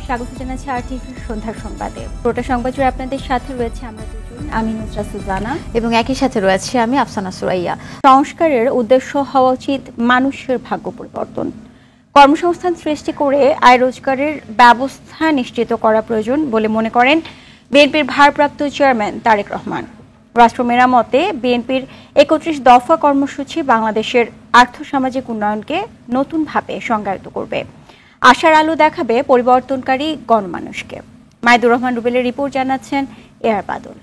স্বাগত জানাচ্ছি RTV সন্ধ্যার সংবাদে। পুরোটা সংবাদ জুড়ে আপনাদের সাথে রয়েছে আমরা দুজন, আমি নুসরাত সুজানা এবং একই সাথে রয়েছে আমি আফসানা সুরাইয়া। সংস্কারের উদ্দেশ্য হওয়া উচিত মানুষের ভাগ্য পরিবর্তন, কর্মসংস্থান সৃষ্টি করে আয় রোজগারের ব্যবস্থা নিশ্চিত করা প্রয়োজন বলে মনে করেন বিএনপির ভারপ্রাপ্ত চেয়ারম্যান তারেক রহমান। রাষ্ট্র মেরামতে বিএনপির ৩১ দফা কর্মসূচি বাংলাদেশের আর্থসামাজিক উন্নয়নকে নতুনভাবে সংজ্ঞায়িত করবে, আশার আলো দেখাবে পরিবর্তনকারী গণমানুষকে। মাইদুর রহমান রুবেলের রিপোর্ট জানাচ্ছেন এআর বাদল।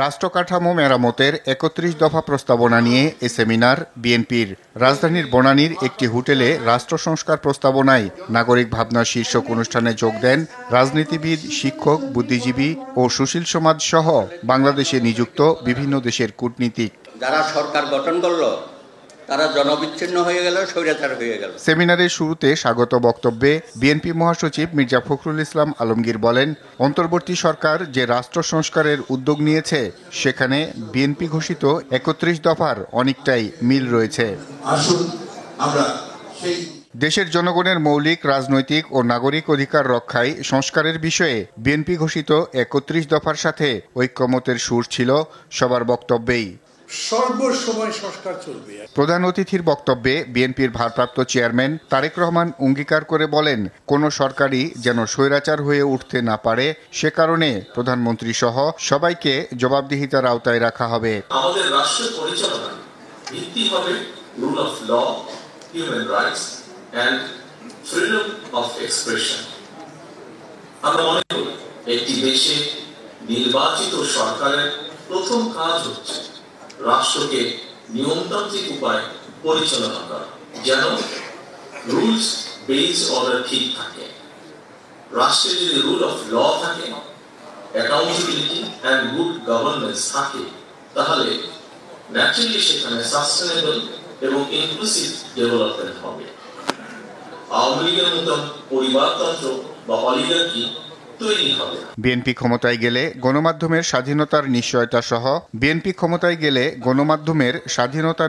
রাষ্ট্র কাঠামো মেরামতের ৩১ দফা প্রস্তাবনা নিয়ে এ সেমিনার বিএনপির। রাজধানীর বনানীর একটি হোটেলে রাষ্ট্র সংস্কার প্রস্তাবনায় নাগরিক ভাবনা শীর্ষক অনুষ্ঠানে যোগ দেন রাজনীতিবিদ, শিক্ষক, বুদ্ধিজীবী ও সুশীল সমাজ সহ বাংলাদেশে নিযুক্ত বিভিন্ন দেশের কূটনীতিক। যারা সরকার গঠন করলো তারা জনবিচ্ছিন্ন হয়ে গেল, স্বৈরাচার হয়ে গেল। সেমিনারের শুরুতে স্বাগত বক্তব্যে বিএনপি মহাসচিব মির্জা ফখরুল ইসলাম আলমগীর বলেন, অন্তর্বর্তী সরকার যে রাষ্ট্র সংস্কারের উদ্যোগ নিয়েছে সেখানে বিএনপি ঘোষিত ৩১ দফার অনেকটাই মিল রয়েছে। আসুন আমরা দেশের জনগণের মৌলিক রাজনৈতিক ও নাগরিক অধিকার রক্ষায় সংস্কারের বিষয়ে বিএনপি ঘোষিত ৩১ দফার সাথে ঐক্যমতের সুর ছিল সবার বক্তব্যেই। সর্বসময় সংস্কার চলবে। প্রধান অতিথির বক্তব্যে বিএনপির ভারপ্রাপ্ত চেয়ারম্যান তারেক রহমান অঙ্গীকার করে বলেন, কোন সরকারই যেন স্বৈরাচার হয়ে উঠতে না পারে, সে কারণে প্রধানমন্ত্রী সহ সবাইকে জবাবদিহিতার আওতায় রাখা হবে। আমাদের রাষ্ট্র পরিচালনা ভিত্তি হবে rule of law, human rights and freedom of expression. আমরা মনে করি একটি দেশে নির্বাচিত সরকারের প্রথম কাজ হচ্ছে রাষ্ট্রকে নিয়মতান্ত্রিক উপায় পরিচালনা করা, যেন রুলস বেস অর্ডার ঠিক থাকে। রাষ্ট্রে যদি রুল অফ ল থাকে, অ্যাকাউন্টেবিলিটি এন্ড গুড গভর্নেন্স থাকে, তাহলে ন্যাচারালি সেখানে সাস্টেনেবল এবং ইনক্লুসিভ ডেভেলপমেন্ট হবে। আওয়ামী লীগের মতন পরিবারতন্ত্র বা অলিগার্কি তৈরি হবে। বিএনপি ক্ষমতায় গেলে গণমাধ্যমের স্বাধীনতার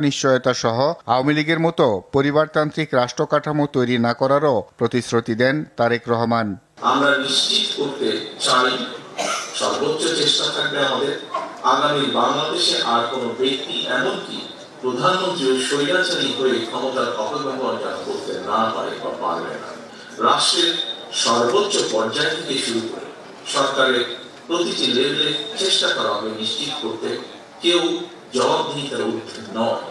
নিশ্চয়তা সহ আওয়ামী লীগের মতো পরিবারতান্ত্রিক রাষ্ট্র কাঠামো তৈরি না করারও প্রতিশ্রুতি দেন তারেক রহমান। আমরা নিশ্চিত করতে চাই, সর্বোচ্চ চেষ্টা থাকবে আমাদের, আগামী বাংলাদেশে আর কোন ব্যক্তি, এমনকি প্রধানমন্ত্রী স্বৈরাচারী হয়ে ক্ষমতার অপব্যবহার করতে না পারে বা পারবে না। রাষ্ট্রের সর্বোচ্চ পর্যায় থেকে শুরু করে সরকারের প্রতিটি লেভেলে চেষ্টা করা হবে নিশ্চিত করতে কেউ জবাবদিহিতার ঊর্ধ্বে নয়।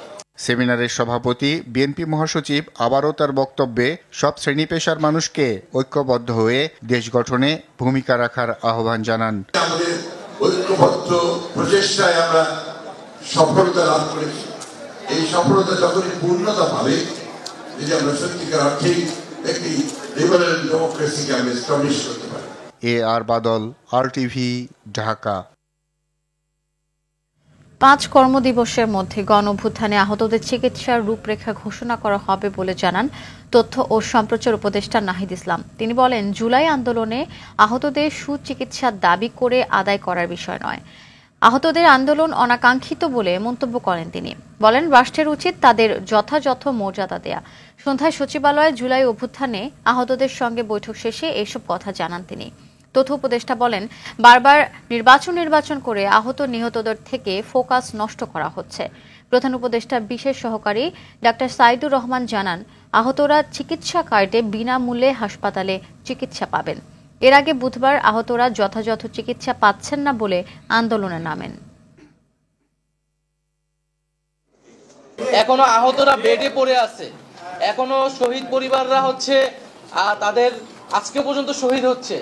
সেমিনারের সভাপতি বিএনপি মহাসচিব আবারও তার বক্তব্যে সব শ্রেণী পেশার মানুষকে ঐক্যবদ্ধ হয়ে দেশ গঠনে ভূমিকা রাখার আহ্বান জানান। আমাদের ঐক্যবদ্ধ প্রচেষ্টায় আমরা সফলতা লাভ করেছি। এই সফলতা যখনই পূর্ণতা পাবে, যদি আমরা সত্যিকার অর্থেই একটি লিবারেল ডেমোক্রেসিকে আমরা এস্টাবলিশ করতে পারি। এআর বাদল, RTV, ঢাকা। ৫ কর্মদিবসের মধ্যে গণঅভ্যুত্থানে আহতদের চিকিৎসার রূপরেখা ঘোষণা করা হবে বলে জানান তথ্য ও সম্প্রচার উপদেষ্টা নাহিদ ইসলাম। তিনি বলেন, জুলাই আন্দোলনে আহতদের সুচিকিৎসার দাবি করে আদায় করার বিষয় নয়। আহতদের আন্দোলন অনাকাঙ্ক্ষিত বলে মন্তব্য করেন তিনি। বলেন, রাষ্ট্রের উচিত তাদের যথাযথ মর্যাদা দেয়া। সন্ধ্যায় সচিবালয়ে জুলাই অভ্যুত্থানে আহতদের সঙ্গে বৈঠক শেষে এসব কথা জানান তিনি। তথ্য উপদেষ্টা বলেন, বারবার নির্বাচন করে আহত নিহতদের থেকে ফোকাস নষ্ট করা হচ্ছে। প্রধান উপদেষ্টার বিশেষ সহকারী ডাক্তার সাইদুর রহমান জানান, আহতরা চিকিৎসা কার্ডে বিনামূল্যে হাসপাতালে চিকিৎসা পাবেন। এর আগে বুধবার আহতরা যথাযথ চিকিৎসা পাচ্ছেন না বলে আন্দোলনে নামেন। এখনো আহতরা বেডে পড়ে আছে, এখনো শহীদ পরিবাররা হচ্ছে তাদের আজকে পর্যন্ত শহীদ হচ্ছে।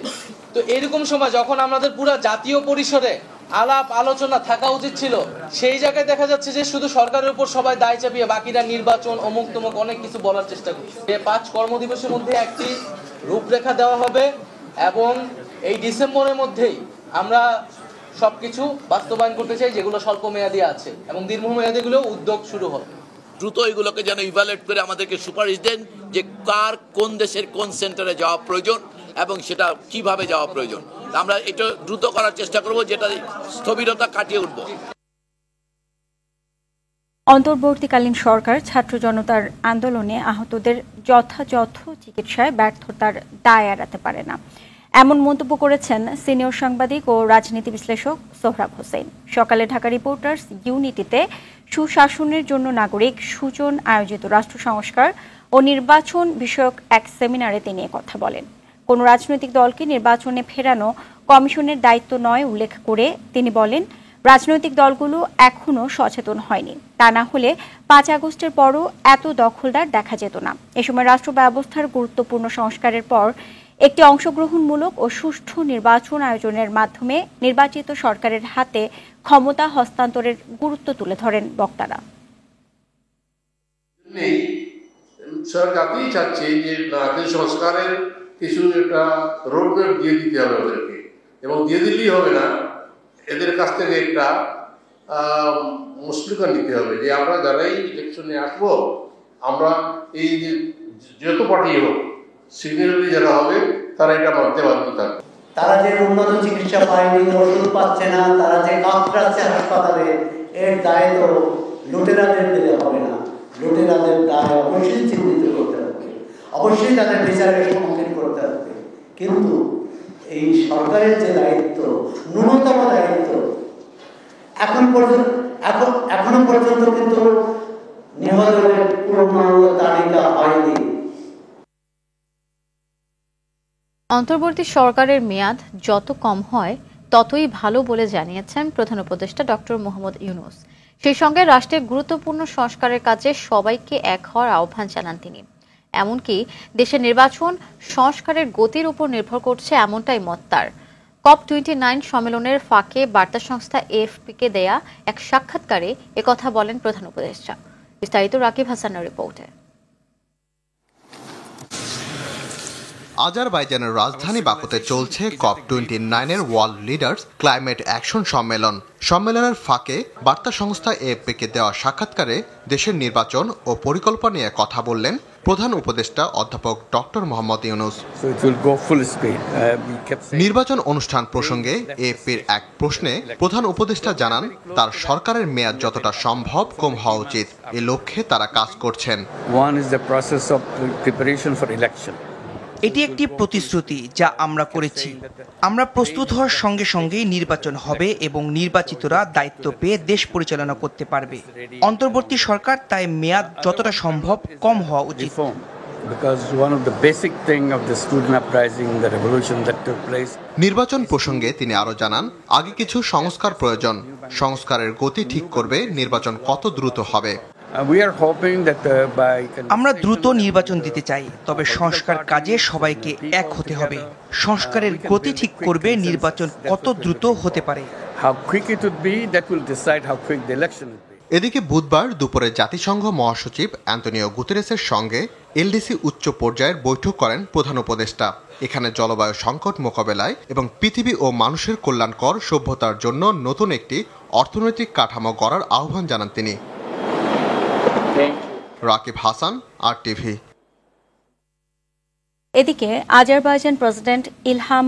তো এরকম সময় যখন আমাদের পুরো জাতীয় পরিসরে আলাপ আলোচনা থাকা উচিত ছিল, সেই জায়গায় দেখা যাচ্ছে যে শুধু সরকারের উপর সবাই দায় চাপিয়ে বাকিরা নির্বাচন অমুক তমুক অনেক কিছু বলার চেষ্টা করছে। ৫ কর্মদিবসের মধ্যে একটি রূপরেখা দেওয়া হবে এবং এই ডিসেম্বরের মধ্যেই আমরা সবকিছু বাস্তবায়ন করতে চাই যেগুলো স্বল্প মেয়াদী আছে, এবং দীর্ঘমেয়াদীগুলো উদ্যোগ শুরু হবে। দ্রুত এগুলোকে যেন ইভালুয়েট করে আমাদেরকে সুপারিশ দেন যে কার কোন দেশের কোন সেন্টারে যাওয়া প্রয়োজন এবং সেটা কিভাবে যাওয়া প্রয়োজন। আমরা এটা দ্রুত করার চেষ্টা করব, যেটা স্থবিরতা কাটিয়ে উঠবো। অন্তর্বর্তীকালীন সরকার ছাত্র জনতার আন্দোলনে আহতদের যথাযথ চিকিৎসায় ব্যর্থতার দায় এড়াতে পারে না, এমন মন্তব্য করেছেন সিনিয়র সাংবাদিক ও রাজনীতি বিশ্লেষক সোহরাব হোসেন। সকালে ঢাকা রিপোর্টার্স ইউনিটিতে সুশাসনের জন্য নাগরিক সুজন আয়োজিত রাষ্ট্র সংস্কার ও নির্বাচন বিষয়ক এক সেমিনারে তিনি কথা বলেন। কোনো রাজনৈতিক দলকে নির্বাচনে ফেরানো কমিশনের দায়িত্ব নয় উল্লেখ করে তিনি বলেন, রাজনৈতিক দলগুলো এখনও সচেতন হয়নি, তা না হলে ৫ আগস্টের পরও এত দখলদার দেখা যেত না। এ সময় রাষ্ট্র ব্যবস্থার গুরুত্বপূর্ণ সংস্কারের পর একটি অংশগ্রহণমূলক ও সুষ্ঠু নির্বাচন আয়োজনের মাধ্যমে নির্বাচিত সরকারের হাতে ক্ষমতা হস্তান্তরের গুরুত্ব তুলে ধরেন বক্তারা। সরকারই চাচ্ছে যে সংস্কারের কিছু একটা রোডম্যাপ দিয়ে দিতে হবে ওদেরকে, এবং দিয়ে দিলেই হবে না, এদের কাছ থেকে একটা মুসলিকা নিতে হবে যে আমরা যারাই ইলেকশনে আসবো, আমরা এই যে যত পার্টি হোক সিনিয়রিটি যারা হবে তারা এটা মানতে বাধ্য থাকবে। তারা যে উন্নত চিকিৎসা পায়নি, ওষুধ পাচ্ছে না, তারা যে কাতরাচ্ছে হাসপাতালে, এর দায় তো লুটেরাদের দিলে হবে না। লুটেরাদের দায় অবশ্যই চিহ্নিত করতে হবে, অবশ্যই তাদের বিচারের সম্মুখীন করতে হবে। কিন্তু এই সরকারের যে দায়িত্ব, ন্যূনতম দায়িত্ব, এখনো পর্যন্ত কিন্তু নিহতদের পূর্ণাঙ্গ তালিকা হয়নি। অন্তর্বর্তী সরকারের মেয়াদ যত কম হয় ততই ভালো বলে জানিয়েছেন প্রধান উপদেষ্টা ডক্টর মোহাম্মদ ইউনূস। সেই সঙ্গে রাষ্ট্রের গুরুত্বপূর্ণ সংস্কারের কাজে সবাইকে এক হওয়ার আহ্বান জানান তিনি। এমনকি দেশের নির্বাচন সংস্কারের গতির উপর নির্ভর করছে এমনটাই মত তার। COP29 সম্মেলনের ফাঁকে বার্তা সংস্থা AFP-কে দেয়া এক সাক্ষাৎকারে একথা বলেন প্রধান উপদেষ্টা। বিস্তারিত রাকিব হাসানের রিপোর্টে। আজারবাইজানের রাজধানী বাকুতে চলছে COP29-এর ওয়ার্ল্ড লিডার্স ক্লাইমেট অ্যাকশন সম্মেলন। সম্মেলনের ফাঁকে বার্তা সংস্থা AFP-কে দেওয়া সাক্ষাৎকারে দেশের নির্বাচন ও পরিকল্পনা নিয়ে কথা বললেন প্রধান উপদেষ্টা অধ্যাপক ডক্টর মোহাম্মদ ইউনূস। নির্বাচন অনুষ্ঠান প্রসঙ্গে AFP-র এক প্রশ্নে প্রধান উপদেষ্টা জানান, তার সরকারের মেয়াদ যতটা সম্ভব কম হওয়া উচিত, এ লক্ষ্যে তারা কাজ করছেন। এটি একটি প্রতিশ্রুতি যা আমরা করেছি। আমরা প্রস্তুত হওয়ার সঙ্গে সঙ্গেই নির্বাচন হবে এবং নির্বাচিতরা দায়িত্ব পেয়ে দেশ পরিচালনা করতে পারবে। অন্তর্বর্তী সরকার তাই মেয়াদ যতটা সম্ভব কম হওয়া উচিত। নির্বাচন প্রসঙ্গে তিনি আরো জানান, আগে কিছু সংস্কার প্রয়োজন। সংস্কারের গতি ঠিক করবে নির্বাচন কত দ্রুত হবে। আমরা দ্রুত নির্বাচন দিতে চাই, তবে সংস্কার কাজে সবাইকে এক হতে হবে। সংস্কারের গতি ঠিক করবে নির্বাচন কত দ্রুত হতে পারে। এদিকে বুধবার দুপুরে জাতিসংঘ মহাসচিব অ্যান্তোনিও গুতেরেসের সঙ্গে LDC উচ্চ পর্যায়ের বৈঠক করেন প্রধান উপদেষ্টা। এখানে জলবায়ু সংকট মোকাবেলায় এবং পৃথিবী ও মানুষের কল্যাণকর সভ্যতার জন্য নতুন একটি অর্থনৈতিক কাঠামো গড়ার আহ্বান জানান তিনি। রাকিব হাসান, RTV। এদিকে আজারবাইজান প্রেসিডেন্ট ইলহাম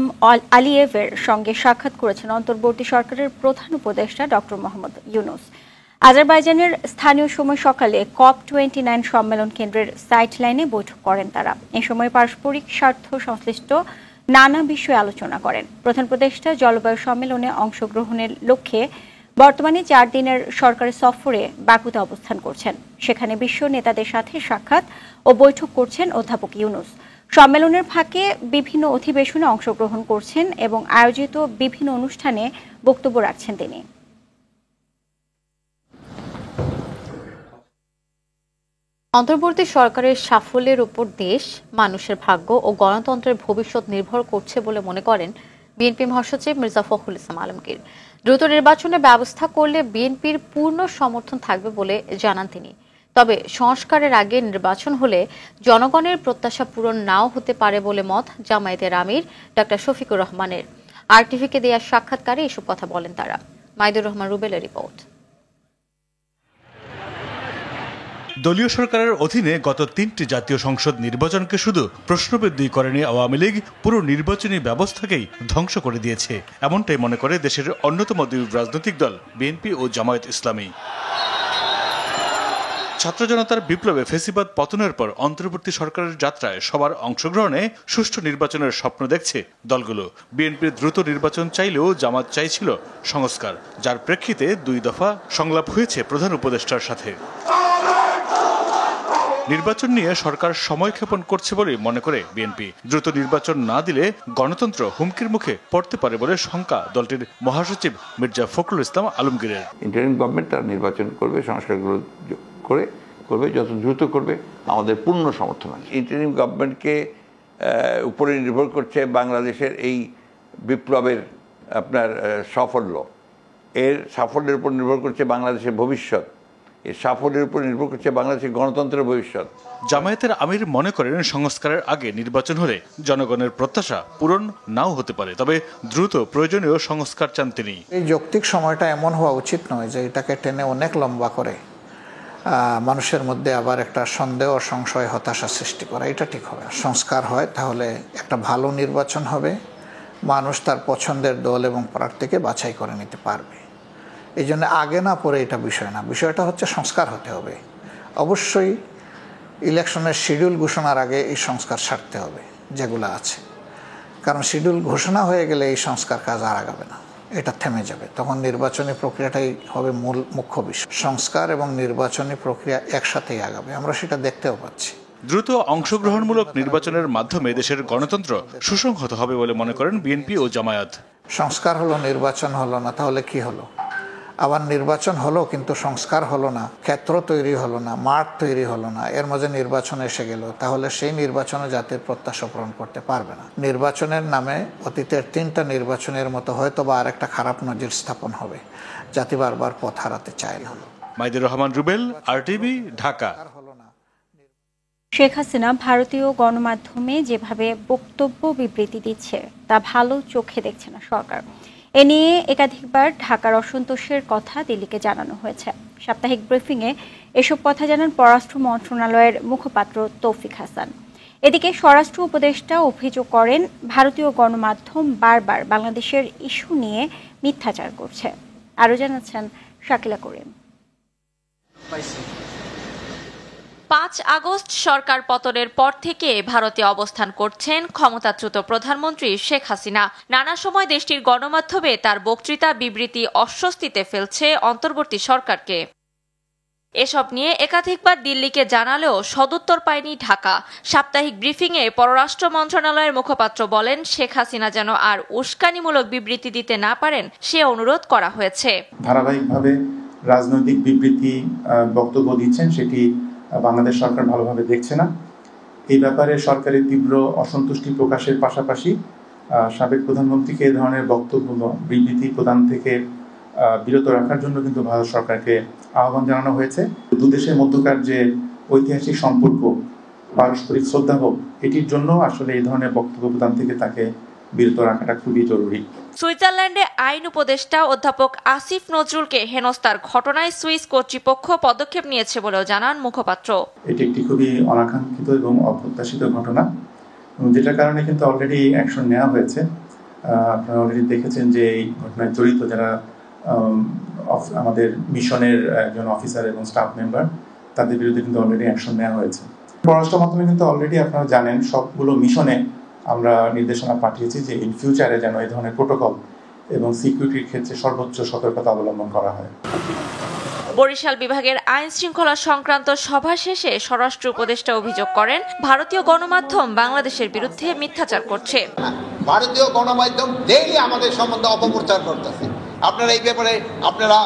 আলিয়েভের সঙ্গে সাক্ষাৎ করেছেন অন্তর্বর্তী সরকারের প্রধান উপদেষ্টা ডক্টর মোহাম্মদ ইউনূস। আজারবাইজানের স্থানীয় সময় সকালে COP29 সম্মেলন কেন্দ্রের সাইট লাইনে বৈঠক করেন তারা। এ সময় পারস্পরিক স্বার্থ সংশ্লিষ্ট নানা বিষয়ে আলোচনা করেন। প্রধান উপদেষ্টা জলবায়ু সম্মেলনে অংশগ্রহণের লক্ষ্যে বর্তমানে 4 দিনের সরকারি সফরে বাকুতে অবস্থান করছেন। সেখানে বিশ্ব নেতাদের সাথে সাক্ষাৎ ও বৈঠক করছেন অধ্যাপক ইউনূস। সম্মেলনের ফাঁকে বিভিন্ন অধিবেশনে অংশগ্রহণ করছেন এবং আয়োজিত বিভিন্ন অনুষ্ঠানে বক্তব্য রাখছেন তিনি। অন্তর্বর্তী সরকারের সাফল্যের উপর দেশ, মানুষের ভাগ্য ও গণতন্ত্রের ভবিষ্যৎ নির্ভর করছে বলে মনে করেন বিএনপি মহাসচিব মির্জা ফখরুল ইসলাম আলমগীর। দ্রুত নির্বাচনের ব্যবস্থা করলে বিএনপির পূর্ণ সমর্থন থাকবে বলে জানান তিনি। তবে সংস্কারের আগে নির্বাচন হলে জনগণের প্রত্যাশা পূরণ নাও হতে পারে বলে মত জামায়াতের আমির ডক্টর শফিকুর রহমানের। RTV-কে দেয়া সাক্ষাৎকারে এসব কথা বলেন তারা। মাইদুর রহমান রুবেলের রিপোর্ট। দলীয় সরকারের অধীনে গত 3টি জাতীয় সংসদ নির্বাচনকে শুধু প্রশ্নবিদ্ধ করেনি আওয়ামী লীগ, পুরো নির্বাচনী ব্যবস্থাকেই ধ্বংস করে দিয়েছে, এমনটাই মনে করে দেশের অন্যতম দুই রাজনৈতিক দল বিএনপি ও জামায়াত ইসলামী। ছাত্র জনতার বিপ্লবে ফেসিবাদ পতনের পর অন্তর্বর্তী সরকারের যাত্রায় সবার অংশগ্রহণে সুষ্ঠু নির্বাচনের স্বপ্ন দেখছে দলগুলো। বিএনপির দ্রুত নির্বাচন চাইলেও জামাত চাইছিল সংস্কার, যার প্রেক্ষিতে 2 দফা সংলাপ হয়েছে প্রধান উপদেষ্টার সাথে। নির্বাচন নিয়ে সরকার সময়ক্ষেপণ করছে বলে মনে করে বিএনপি। দ্রুত নির্বাচন না দিলে গণতন্ত্র হুমকির মুখে পড়তে পারে বলে শঙ্কা দলটির মহাসচিব মির্জা ফখরুল ইসলাম আলমগীরের। ইন্টারিম গভর্নমেন্ট তার নির্বাচন করবে, সংস্কারগুলো করবে, যত দ্রুত করবে আমাদের পূর্ণ সমর্থন আছে। ইন্টারিম গভর্নমেন্টকে উপরে নির্ভর করছে বাংলাদেশের এই বিপ্লবের আপনার সাফল্য। এর সাফল্যের উপর নির্ভর করছে বাংলাদেশের ভবিষ্যৎ। এর সাফল্যের উপর নির্ভর করছে বাংলাদেশের গণতন্ত্রের ভবিষ্যৎ। জামায়াতের আমির মনে করেন সংস্কারের আগে নির্বাচন হলে জনগণের প্রত্যাশা পূরণ নাও হতে পারে, তবে দ্রুত প্রয়োজনীয় সংস্কার চান তিনি। এই যৌক্তিক সময়টা এমন হওয়া উচিত নয় যে এটাকে টেনে অনেক লম্বা করে মানুষের মধ্যে আবার একটা সন্দেহ, সংশয়, হতাশা সৃষ্টি করা। এটা ঠিক হবে। সংস্কার হয় তাহলে একটা ভালো নির্বাচন হবে, মানুষ তার পছন্দের দল এবং প্রার্থীকে বাছাই করে নিতে পারবে। এই জন্য আগে না পরে এটা বিষয় না, বিষয়টা হচ্ছে সংস্কার হতে হবে। অবশ্যই ইলেকশনের শিডিউল ঘোষণার আগে এই সংস্কার সারতে হবে যেগুলো আছে, কারণ শিডিউল ঘোষণা হয়ে গেলে এই সংস্কার কাজ আর আগাবে না, এটা থেমে যাবে। তখন নির্বাচনী প্রক্রিয়াটাই হবে মুখ্য বিষয়। সংস্কার এবং নির্বাচনী প্রক্রিয়া একসাথেই আগাবে, আমরা সেটা দেখতেও পাচ্ছি। দ্রুত অংশগ্রহণমূলক নির্বাচনের মাধ্যমে দেশের গণতন্ত্র সুসংহত হবে বলে মনে করেন বিএনপি ও জামায়াত। সংস্কার হলো, নির্বাচন হলো না, তাহলে কি হলো? আবার নির্বাচন হলো কিন্তু সংস্কার হলো না, ক্ষেত্র তৈরি হলো না, মাঠ তৈরি হলো না, এর মাঝে নির্বাচন এসে গেল, তাহলে সেই নির্বাচনে জাতির প্রত্যাশা পূরণ করতে পারবে না। নির্বাচনের নামে অতীতের 3টা নির্বাচনের মতো হয়তো বা আরেকটা খারাপ নজির স্থাপন হবে। জাতি বারবার পথ হারাতে চায় না। মাইদুর রহমান রুবেল, আরটিভি, ঢাকা। শেখ হাসিনা ভারতীয় গণমাধ্যমে যেভাবে বক্তব্য বিবৃতি দিচ্ছে তা ভালো চোখে দেখছে না সরকার। এ নিয়ে একাধিকবার ঢাকার অসন্তোষের কথা দিল্লিকে জানানো হয়েছে। সাপ্তাহিক ব্রিফিংয়ে এসব কথা জানান পররাষ্ট্র মন্ত্রণালয়ের মুখপাত্র তৌফিক হাসান। এদিকে স্বরাষ্ট্র উপদেষ্টা অভিযোগ করেন ভারতীয় গণমাধ্যম বারবার বাংলাদেশের ইস্যু নিয়ে মিথ্যাচার করছে। আরও জানাচ্ছেন শাকিলা করিম। 5 আগস্ট সরকার পতনের পর থেকে ভারতে অবস্থান করছেন ক্ষমতাচ্যুত প্রধানমন্ত্রী শেখ হাসিনা। নানা সময় দেশটির গণমাধ্যমে তার বক্তৃতা বিবৃতি অস্বস্তিতে ফেলছে অন্তর্বর্তী সরকারকে। এসব নিয়ে একাধিকবার দিল্লিকে জানালেও সদুত্তর পায়নি ঢাকা। সাপ্তাহিক ব্রিফিংয়ে পররাষ্ট্র মন্ত্রণালয়ের মুখপাত্র বলেন, শেখ হাসিনা যেন আর উস্কানিমূলক বিবৃতি দিতে না পারেন সে অনুরোধ করা হয়েছে। ধারাবাহিকভাবে রাজনৈতিক বিবৃতি বক্তব্য দিচ্ছেন, সেটি বাংলাদেশ সরকার ভালোভাবে দেখছে না। এই ব্যাপারে সরকারের তীব্র অসন্তুষ্টি প্রকাশের পাশাপাশি সাবেক প্রধানমন্ত্রীকে এই ধরনের বক্তব্য বিবৃতি প্রদান থেকে বিরত রাখার জন্য কিন্তু ভারত সরকারকে আহ্বান জানানো হয়েছে। দুদেশের মধ্যকার যে ঐতিহাসিক সম্পর্ক, পারস্পরিক শ্রদ্ধাবোধ, এটির জন্য আসলে এই ধরনের বক্তব্য প্রদান থেকে তাকে বিরত রাখাটা খুবই জরুরি। সুইজারল্যান্ডে আইন উপদেষ্টা অধ্যাপক আসিফ নজরুলকে হেনস্থার ঘটনায় সুইস কর্তৃপক্ষ পদক্ষেপ নিয়েছে বলেও জানান মুখপাত্র। এটি একটি খুবই অনাকাঙ্ক্ষিত এবং অপ্রত্যাশিত ঘটনা, যেটার কারণে কিন্তু অলরেডি অ্যাকশন নেওয়া হয়েছে। আপনারা অলরেডি দেখেছেন যে এই ঘটনায় জড়িত যারা আমাদের মিশনের একজন অফিসার এবং স্টাফ মেম্বার, তাদের বিরুদ্ধে কিন্তু অলরেডি অ্যাকশন নেওয়া হয়েছে। পররাষ্ট্র মন্ত্রণালয় কিন্তু অলরেডি আপনারা জানেন সবগুলো মিশনে আমরা নির্দেশনা পাঠিয়েছি যে ইন ফিউচারে যেন এই ধরনের প্রোটোকল এবং সিকিউরিটির ক্ষেত্রে সর্বোচ্চ সতর্কতা অবলম্বন করা হয়। বরিশাল বিভাগের আইন শৃঙ্খলা সংক্রান্ত সভা শেষে স্বরাষ্ট্র উপদেষ্টা অভিযোগ করেন ভারতীয় গণমাধ্যম বাংলাদেশের বিরুদ্ধে মিথ্যাচার করছে। ভারতীয় গণমাধ্যম ডেইলি আমাদের সম্বন্ধে অপপ্রচার করতেছে। আপনারা এই ব্যাপারে আপনারা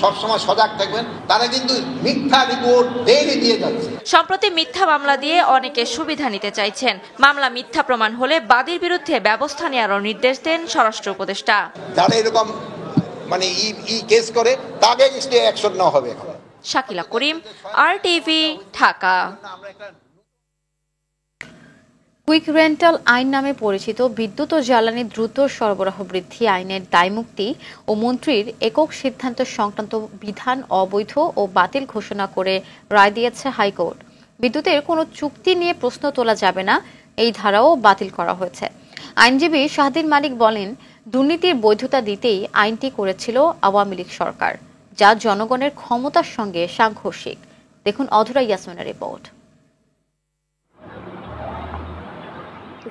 সবসময় সজাগ থাকবেন। তারা কিন্তু মিথ্যা রিপোর্ট ডেইলি দিয়ে যাচ্ছে। সম্প্রতি মিথ্যা মামলা দিয়ে অনেকে সুবিধা নিতে চাইছেন। মামলা মিথ্যা প্রমাণ হলে বাদীর বিরুদ্ধে ব্যবস্থা নেওয়ারও নির্দেশ দেন স্বরাষ্ট্র উপদেষ্টা। যারা এরকম কেস করে তাকে অ্যাকশন নেওয়া হবে। শাকিলা করিম, আরটিভি, ঢাকা। কুইক রেন্টাল আইন নামে পরিচিত বিদ্যুৎ ও জ্বালানি দ্রুত সরবরাহ বৃদ্ধি আইনের দায়মুক্তি ও মন্ত্রীর একক সিদ্ধান্ত সংক্রান্ত বিধান অবৈধ ও বাতিল ঘোষণা করে রায় দিয়েছে হাইকোর্ট। বিদ্যুতের কোনো চুক্তি নিয়ে প্রশ্ন তোলা যাবে না, এই ধারাও বাতিল করা হয়েছে। আইনজীবী শাহদিন মালিক বলেন, দুর্নীতির বৈধতা দিতেই আইনটি করেছিল আওয়ামী লীগ সরকার, যা জনগণের ক্ষমতার সঙ্গে সাংঘর্ষিক। দেখুন অধরা ইয়াসমিনের রিপোর্ট।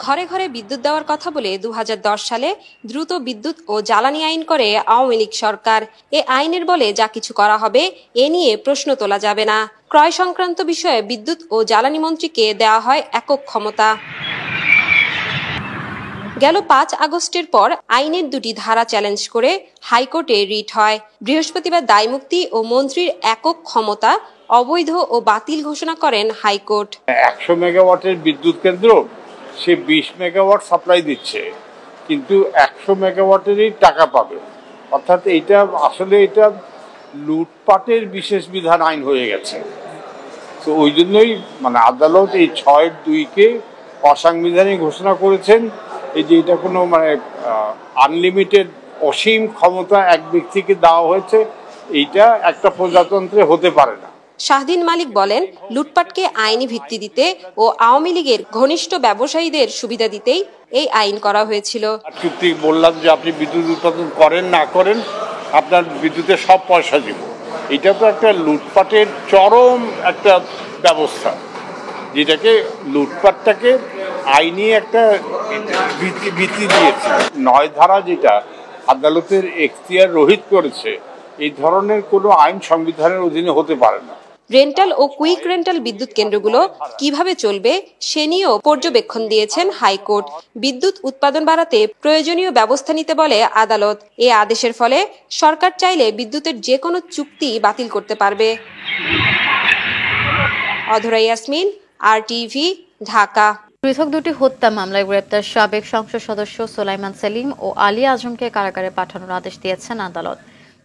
ঘরে ঘরে বিদ্যুৎ দেওয়ার কথা বলে 2010 সালে দ্রুত বিদ্যুৎ ও জ্বালানি আইন করে আওয়ামী লীগ সরকার। এ আইনের বলে যা কিছু করা হবে এ নিয়ে প্রশ্ন তোলা যাবে না। ক্রয় সংক্রান্ত বিষয়ে বিদ্যুৎ ও জ্বালানি মন্ত্রীকে দেওয়া হয় একক ক্ষমতা। গেল 5 আগস্টের পর আইনের দুটি ধারা চ্যালেঞ্জ করে হাইকোর্টে রিট হয়। বৃহস্পতিবার দায়মুক্তি ও মন্ত্রীর একক ক্ষমতা অবৈধ ও বাতিল ঘোষণা করেন হাইকোর্ট। 100 মেগাওয়াটের বিদ্যুৎ কেন্দ্র সে 20 মেগাওয়াট সাপ্লাই দিচ্ছে, কিন্তু 100 মেগাওয়াটেরই টাকা পাবে। অর্থাৎ এটা আসলে এটা লুটপাটের বিশেষ বিধান আইন হয়ে গেছে। তো ওই জন্যই আদালত এই 6(2)কে অসাংবিধানিক ঘোষণা করেছেন। এই যে এটা কোনো আনলিমিটেড অসীম ক্ষমতা এক ব্যক্তিকে দেওয়া হয়েছে, এইটা একটা প্রজাতন্ত্রে হতে পারে না। শাহদিন মালিক বলেন, লুটপাটকে আইনি ভিত্তি দিতে ও আওয়ামী লীগের ঘনিষ্ঠ ব্যবসায়ীদের সুবিধা দিতেই এই আইন করা হয়েছিল। চুক্তি বললাম যে আপনি বিদ্যুৎ উৎপাদন করেন না করেন, আপনার বিদ্যুতের সব পয়সা দিব। এটা তো একটা লুটপাটের চরম একটা ব্যবস্থা, যেটাকে লুটপাটটাকে আইনি একটা ভিত্তি দিয়েছে। 9 ধারা যেটা আদালতের এখতিয়ার রহিত করেছে, এই ধরনের কোনো আইন সংবিধানের অধীনে হতে পারে না। রেন্টাল ও কুইক রেন্টাল বিদ্যুৎ কেন্দ্রগুলো কিভাবে চলবে সে নিয়েও পর্যবেক্ষণ দিয়েছেন হাইকোর্ট। বিদ্যুৎ উৎপাদন বাড়াতে প্রয়োজনীয় ব্যবস্থা নিতে বলে আদালত। এ আদেশের ফলে সরকার চাইলে বিদ্যুতের যে কোনো চুক্তি বাতিল করতে পারবে। অধরা ইয়াসমিন, RTV, ঢাকা। পৃথক দুটি হত্যা মামলায় গ্রেপ্তার সাবেক সংসদ সদস্য সোলাইমান সেলিম ও আলী আজমকে কারাগারে পাঠানোর আদেশ দিয়েছেন আদালত।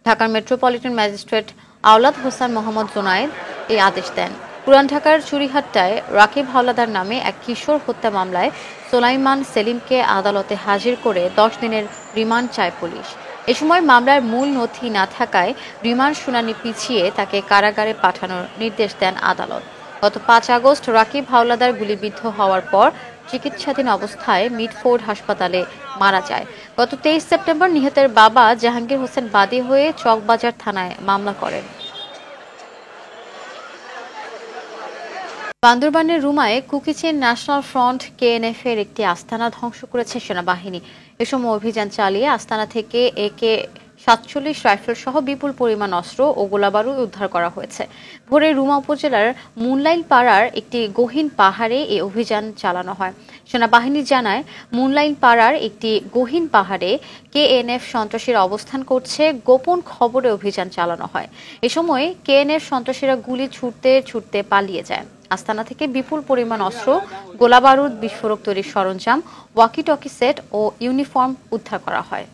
ঢাকার মেট্রোপলিটন ম্যাজিস্ট্রেট আওলাদ হোসেন মোহাম্মদ জোনায়েদ এই আদেশ দেন। পুরান ঢাকার চুরিহাট্টায় রাকিব হাওলাদার নামে এক কিশোর হত্যা মামলায় সোলাইমান সেলিমকে আদালতে হাজির করে 10 দিনের রিমান্ড চায় পুলিশ। এ সময় মামলার মূল নথি না থাকায় রিমান্ড শুনানি পিছিয়ে তাকে কারাগারে পাঠানোর নির্দেশ দেন আদালত। গত 5 আগস্ট রাকিব হাওলাদার গুলিবিদ্ধ হওয়ার পর চিকিৎসাধীন অবস্থায় মিডফোর্ড হাসপাতালে মারা যায়। গত 23 সেপ্টেম্বর নিহতের বাবা জাহাঙ্গীর হোসেন বাদী হয়ে চকবাজার থানায় মামলা করেন। বান্দরবানের রুমায় কুকিচেন ন্যাশনাল ফ্রন্ট KNF এর একটি আস্তানা ধ্বংস করেছে সেনাবাহিনী। এ সময় অভিযান চালিয়ে আস্তানা থেকে AK-47 রাইফেল সহ বিপুল পরিমাণ অস্ত্র ও গোলাবারুদ উদ্ধার করা হয়েছে। ভোরে রুমা উপজেলার মুনলাইন পাড়ার একটি গহীন পাহাড়ে এই অভিযান চালানো হয়। সেনাবাহিনী জানায়, মুনলাইন পাড়ার একটি গহীন পাহাড়ে KNF সন্ত্রাসীরা অবস্থান করছে গোপন খবরে অভিযান চালানো হয়। এ সময় KNF সন্ত্রাসীরা গুলি ছুটতে ছুটতে পালিয়ে যায়। আস্তানা থেকে বিপুল পরিমাণ অস্ত্র, গোলাবারুদ, বিস্ফোরক তৈরির সরঞ্জাম, ওয়াকি-টকি সেট ও ইউনিফর্ম উদ্ধার করা হয়।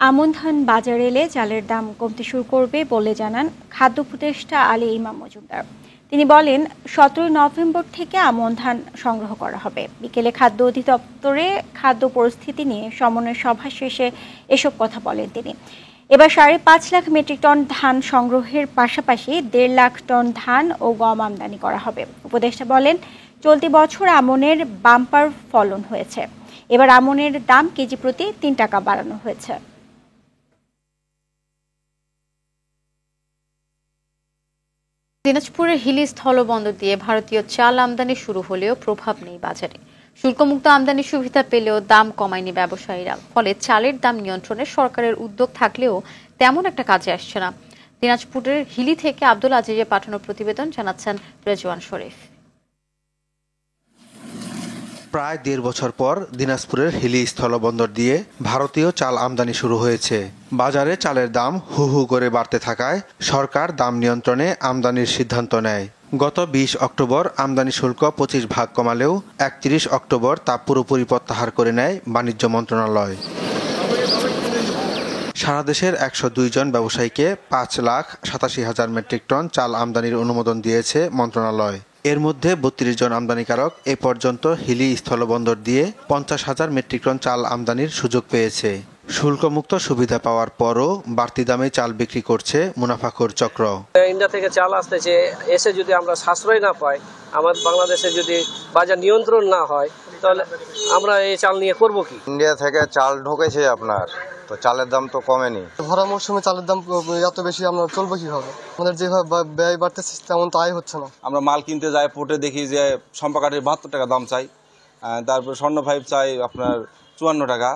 আমন ধান বাজারে এলে চালের দাম কমতে শুরু করবে বলে জানান খাদ্য উপদেষ্টা আলী ইমাম মজুমদার। তিনি বলেন, 17 নভেম্বর থেকে আমন ধান সংগ্রহ করা হবে। বিকেলে খাদ্য অধিদপ্তরে খাদ্য পরিস্থিতি নিয়ে সমন্বয় সভা শেষে এসব কথা বলেন তিনি। এবার 5.5 লাখ মেট্রিক টন ধান সংগ্রহের পাশাপাশি 1.5 লাখ টন ধান ও গম আমদানি করা হবে। উপদেষ্টা বলেন, চলতি বছর আমনের বাম্পার ফলন হয়েছে। এবার আমনের দাম কেজি প্রতি 3 টাকা বাড়ানো হয়েছে। দিনাজপুরের হিলি স্থলবন্দর দিয়ে ভারতীয় চাল আমদানি শুরু হলেও প্রভাব নেই বাজারে। শুল্কমুক্ত আমদানি সুবিধা পেলেও দাম কমায়নি ব্যবসায়ীরা। ফলে চালের দাম নিয়ন্ত্রণে সরকারের উদ্যোগ থাকলেও তেমন একটা কাজে আসছে না। দিনাজপুরের হিলি থেকে আব্দুল আজিজের পাঠানো প্রতিবেদন জানাচ্ছেন রেজওয়ান শরীফ। প্রায় 1.5 বছর পর দিনাজপুরের হিলি স্থলবন্দর দিয়ে ভারতীয় চাল আমদানি শুরু হয়েছে। বাজারে চালের দাম হু হু করে বাড়তে থাকায় সরকার দাম নিয়ন্ত্রণে আমদানির সিদ্ধান্ত নেয়। গত 20 অক্টোবর আমদানি শুল্ক 25% কমালেও 31 অক্টোবর তা পুরোপুরি প্রত্যাহার করে নেয় বাণিজ্য মন্ত্রণালয়। সারা দেশের 102 জন ব্যবসায়ীকে 5,87,000 মেট্রিক টন চাল আমদানির অনুমোদন দিয়েছে মন্ত্রণালয়। এর মধ্যে 32 জন আমদানিকারক এ পর্যন্ত হিলি স্থলবন্দর দিয়ে 50,000 মেট্রিক টন চাল আমদানির সুযোগ পেয়েছে। শুল্কমুক্ত সুবিধা পাওয়ার পরও বাড়তি দামে চাল বিক্রি করছে মুনাফাখোর চক্র। ইন্ডিয়া থেকে চাল আসতেছে, এসে যদি আমরা সাশ্রয় না পাই, আমাদের বাংলাদেশে যদি বাজার নিয়ন্ত্রণ না হয়, তাহলে আমরা এই চাল নিয়ে করব কি? ইন্ডিয়া থেকে চাল ঢুকেছে আপনার তো চালের দাম তো কমেনি। ভরা মৌসুমে চালের দাম এত বেশি, আমরা চলবো কিভাবে? আমাদের যেভাবে ব্যয় বাড়তেছে তেমন তো আয় হচ্ছে না। আমরা মাল কিনতে যাই, পোর্টে দেখি যে সম্পাকাঠির 72 টাকা দাম চাই, তারপর স্বর্ণ ফাইভ চাই আপনার 54 টাকা।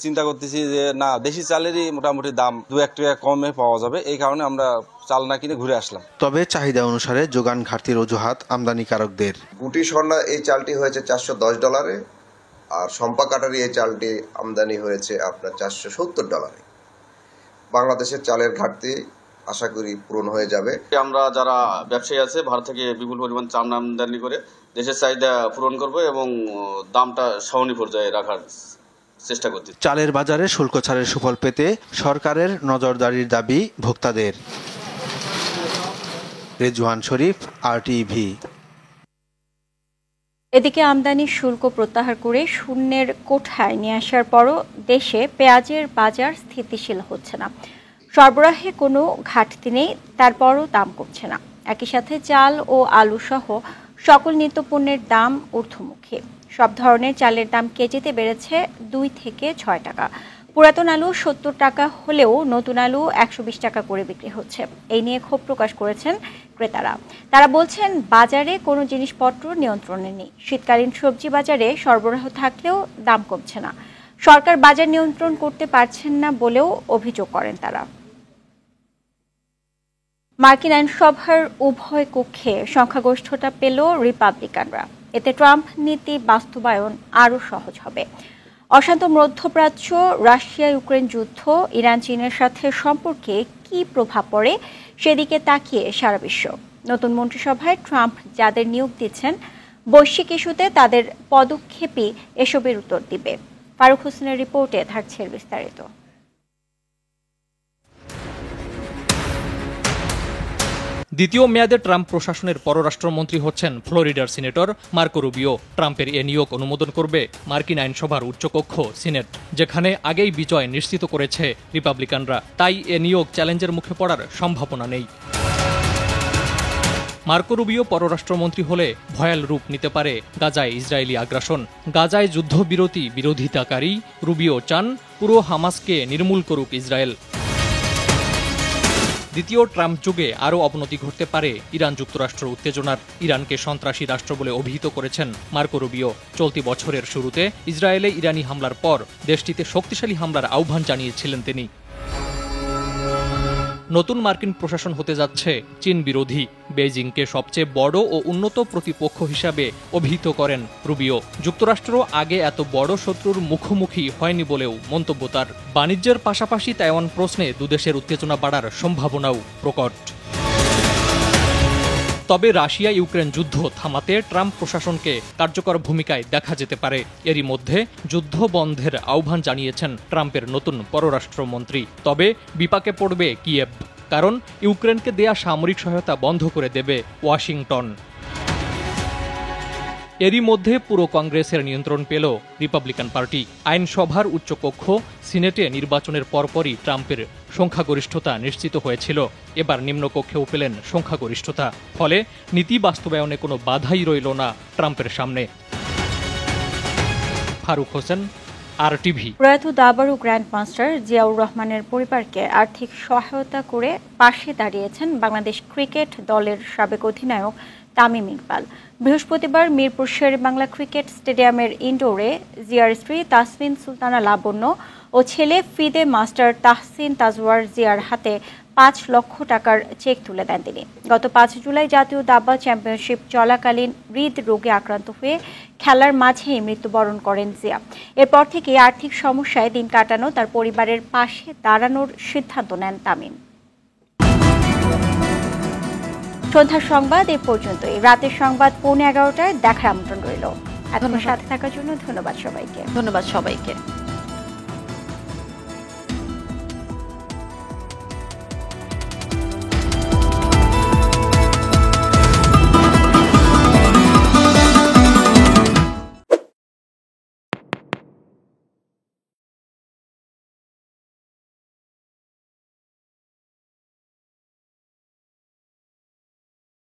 চিন্তা করতেছি যে না, দেশি চালেরই মোটামুটি দাম 2-1 টাকা কমে পাওয়া যাবে, এই কারণে আমরা চাল না কিনে ঘুরে আসলাম। তবে চাহিদা অনুসারে যোগান ঘাটতির অজুহাত আমদানিকারকদের। গুটি স্বর্ণা এই চালটি হয়েছে $410, আর সম্পা কাটারি এই চালটি আমদানি হয়েছে আপনার $470। বাংলাদেশের চালের ঘাটতি আশা করি পূরণ হয়ে যাবে। আমরা যারা ব্যবসায়ী আছে ভারত থেকে বিপুল পরিমাণ চাল আমদানি করে দেশের চাহিদা পূরণ করব এবং দামটা সহনীয় পর্যায়ে রাখার চেষ্টা করছি। চালের বাজারে শুল্ক ছাড়ের সুফল পেতে সরকারের নজরদারির দাবি ভোক্তাদের। রেজওয়ান শরীফ, RTV। এদিকে আমদানি শুল্ক প্রত্যাহার করে শূন্যের কোঠায় নিয়ে আসার পরও দেশে পেঁয়াজের বাজার স্থিতিশীল হচ্ছে না। সরবরাহে কোনো ঘাটতি নেই, তারপরও দাম কমছে না। একই সাথে চাল ও আলু সহ সকল নিত্যপণ্যের দাম ঊর্ধ্বমুখী। সব ধরনের চালের দাম কেজিতে বেড়েছে 2 থেকে 6 টাকা। পুরাতন আলু 70 টাকা হলেও নতুন আলু 120 টাকা করে বিক্রি হচ্ছে। এই নিয়ে ক্ষোভ প্রকাশ করেছেন ক্রেতারা। তারা বলছেন বাজারে কোনো জিনিসপত্র নিয়ন্ত্রণে নেই। শীতকালীন সবজি বাজারে সরবরাহ থাকলেও দাম কমছে না। সরকার বাজার নিয়ন্ত্রণ করতে পারছেন না বলেও অভিযোগ করেন তারা। মার্কিন আইনসভার উভয় কক্ষে সংখ্যাগরিষ্ঠতা পেল রিপাবলিকানরা। এতে ট্রাম্প নীতি বাস্তবায়ন আরও সহজ হবে। অশান্ত মধ্যপ্রাচ্য, রাশিয়া ইউক্রেন যুদ্ধ, ইরান চীনের সাথে সম্পর্কে কী প্রভাব পড়ে সেদিকে তাকিয়ে সারা বিশ্ব। নতুন মন্ত্রিসভায় ট্রাম্প যাদের নিয়োগ দিচ্ছেন, বৈশ্বিক ইস্যুতে তাদের পদক্ষেপই এসবের উত্তর দিবে। ফারুক হোসেনের রিপোর্টে থাকছে বিস্তারিত। দ্বিতীয় মেয়াদে ট্রাম্প প্রশাসনের পররাষ্ট্রমন্ত্রী হচ্ছেন ফ্লোরিডার সিনেটর মার্কো রুবিও। ট্রাম্পের এ নিয়োগ অনুমোদন করবে মার্কিন আইনসভার উচ্চকক্ষ সিনেট, যেখানে আগেই বিজয় নিশ্চিত করেছে রিপাবলিকানরা। তাই এ নিয়োগ চ্যালেঞ্জের মুখে পড়ার সম্ভাবনা নেই। মার্কো রুবিও পররাষ্ট্রমন্ত্রী হলে ভয়াল রূপ নিতে পারে গাজায় ইসরায়েলি আগ্রাসন। গাজায় যুদ্ধবিরতি বিরোধিতাকারী রুবিও চান পুরো হামাসকে নির্মূল করুক ইসরায়েল। দ্বিতীয় ট্রাম্প যুগে আরও অবনতি ঘটতে পারে ইরান যুক্তরাষ্ট্র উত্তেজনার। ইরানকে সন্ত্রাসী রাষ্ট্র বলে অভিহিত করেছেন মার্কো রুবিও। চলতি বছরের শুরুতে ইসরায়েলে ইরানি হামলার পর দেশটিতে শক্তিশালী হামলার আহ্বান জানিয়েছিলেন তিনি। নতুন মার্কিন প্রশাসন হতে যাচ্ছে চীন বিরোধী। বেইজিংকে সবচেয়ে বড় ও উন্নত প্রতিপক্ষ হিসাবে অভিহিত করেন রুবিও। যুক্তরাষ্ট্র আগে এত বড় শত্রুর মুখোমুখি হয়নি বলেও মন্তব্য তার। বাণিজ্যের পাশাপাশি তাইওয়ান প্রশ্নে দুদেশের উত্তেজনা বাড়ার সম্ভাবনাও প্রকট। তবে রাশিয়া ইউক্রেন যুদ্ধ থামাতে ট্রাম্প প্রশাসনকে কার্যকর ভূমিকায় দেখা যেতে পারে। এরই মধ্যে যুদ্ধ বন্ধের আহ্বান জানিয়েছেন ট্রাম্পের নতুন পররাষ্ট্রমন্ত্রী। তবে বিপাকে পড়বে কিয়েভ, কারণ ইউক্রেনকে দেয়া সামরিক সহায়তা বন্ধ করে দেবে ওয়াশিংটন। এরই মধ্যে পুরো কংগ্রেসের নিয়ন্ত্রণ পেল রিপাবলিকান পার্টি। আইনসভার উচ্চকক্ষ সিনেটে নির্বাচনের পরপরই ট্রাম্পের সংখ্যাগরিষ্ঠতা নিশ্চিত হয়েছিল। এবার নিম্নকক্ষেও পেলেন সংখ্যাগরিষ্ঠতা। ফলে নীতি বাস্তবায়নে কোনো বাধাই রইল না ট্রাম্পের সামনে। ফারুক হোসেন, RTV। প্রয়াত দাবাড়ু গ্র্যান্ড মাস্টার জিয়াউর রহমানের পরিবারকে আর্থিক সহায়তা করে পাশে দাঁড়িয়েছেন বাংলাদেশ ক্রিকেট দলের সাবেক অধিনায়ক তামিম ইকবাল। বৃহস্পতিবার মিরপুর শেরেবাংলা ক্রিকেট স্টেডিয়ামের ইনডোরে জিয়ার স্ত্রী তাসমিন সুলতানা লাবণ্য ও ছেলে ফিদে মাস্টার তাহসিন তাজওয়ার জিয়ার হাতে 5 লক্ষ টাকার চেক তুলে দেন তিনি। গত 5 জুলাই জাতীয় দাবা চ্যাম্পিয়নশিপ চলাকালীন হৃদরোগে আক্রান্ত হয়ে খেলার মাঝেই মৃত্যুবরণ করেন জিয়া। এরপর থেকে আর্থিক সমস্যায় দিন কাটানো তার পরিবারের পাশে দাঁড়ানোর সিদ্ধান্ত নেন তামিম। সন্ধ্যার সংবাদ এ পর্যন্তই। রাতের সংবাদ 11:15টায় দেখার আমন্ত্রণ রইল। এখন সাথে থাকার জন্য ধন্যবাদ সবাইকে।